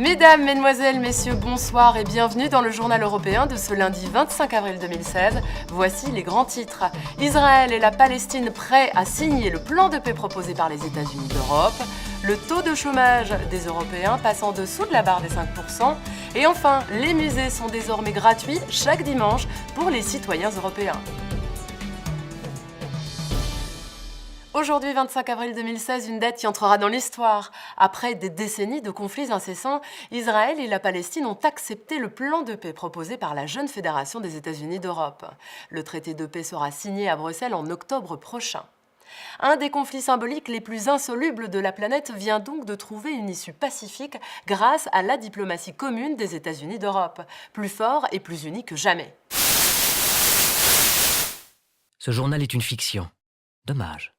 Mesdames, Mesdemoiselles, Messieurs, bonsoir et bienvenue dans le journal européen de ce lundi 25 avril 2016. Voici les grands titres. Israël et la Palestine prêts à signer le plan de paix proposé par les États-Unis d'Europe. Le taux de chômage des Européens passe en dessous de la barre des 5%. Et enfin, les musées sont désormais gratuits chaque dimanche pour les citoyens européens. Aujourd'hui, 25 avril 2016, une date qui entrera dans l'histoire. Après des décennies de conflits incessants, Israël et la Palestine ont accepté le plan de paix proposé par la jeune Fédération des États-Unis d'Europe. Le traité de paix sera signé à Bruxelles en octobre prochain. Un des conflits symboliques les plus insolubles de la planète vient donc de trouver une issue pacifique grâce à la diplomatie commune des États-Unis d'Europe, plus fort et plus unis que jamais. Ce journal est une fiction. Dommage.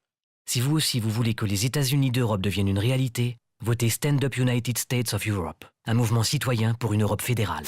Si vous aussi vous voulez que les États-Unis d'Europe deviennent une réalité, votez Stand Up United States of Europe, un mouvement citoyen pour une Europe fédérale.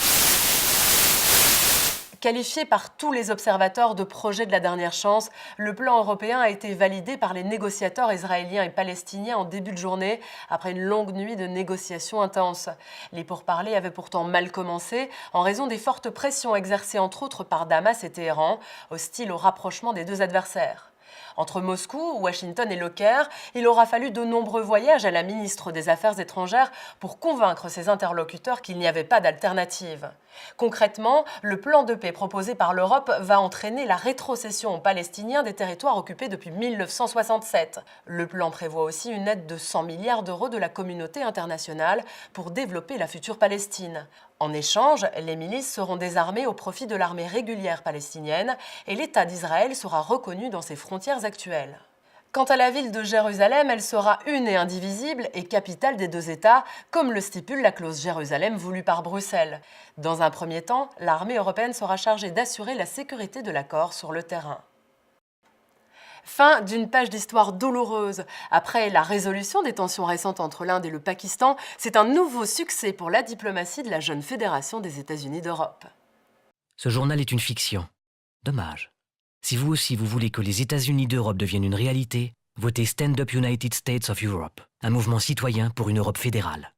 Qualifié par tous les observateurs de projet de la dernière chance, le plan européen a été validé par les négociateurs israéliens et palestiniens en début de journée, après une longue nuit de négociations intenses. Les pourparlers avaient pourtant mal commencé, en raison des fortes pressions exercées entre autres par Damas et Téhéran, hostiles au rapprochement des deux adversaires. Entre Moscou, Washington et Le Caire, il aura fallu de nombreux voyages à la ministre des Affaires étrangères pour convaincre ses interlocuteurs qu'il n'y avait pas d'alternative. Concrètement, le plan de paix proposé par l'Europe va entraîner la rétrocession aux Palestiniens des territoires occupés depuis 1967. Le plan prévoit aussi une aide de 100 milliards d'euros de la communauté internationale pour développer la future Palestine. En échange, les milices seront désarmées au profit de l'armée régulière palestinienne et l'État d'Israël sera reconnu dans ses frontières actuelles. Quant à la ville de Jérusalem, elle sera une et indivisible et capitale des deux États, comme le stipule la clause Jérusalem voulue par Bruxelles. Dans un premier temps, l'armée européenne sera chargée d'assurer la sécurité de l'accord sur le terrain. Fin d'une page d'histoire douloureuse. Après la résolution des tensions récentes entre l'Inde et le Pakistan, c'est un nouveau succès pour la diplomatie de la jeune Fédération des États-Unis d'Europe. Ce journal est une fiction. Dommage. Si vous aussi vous voulez que les États-Unis d'Europe deviennent une réalité, votez Stand Up United States of Europe, un mouvement citoyen pour une Europe fédérale.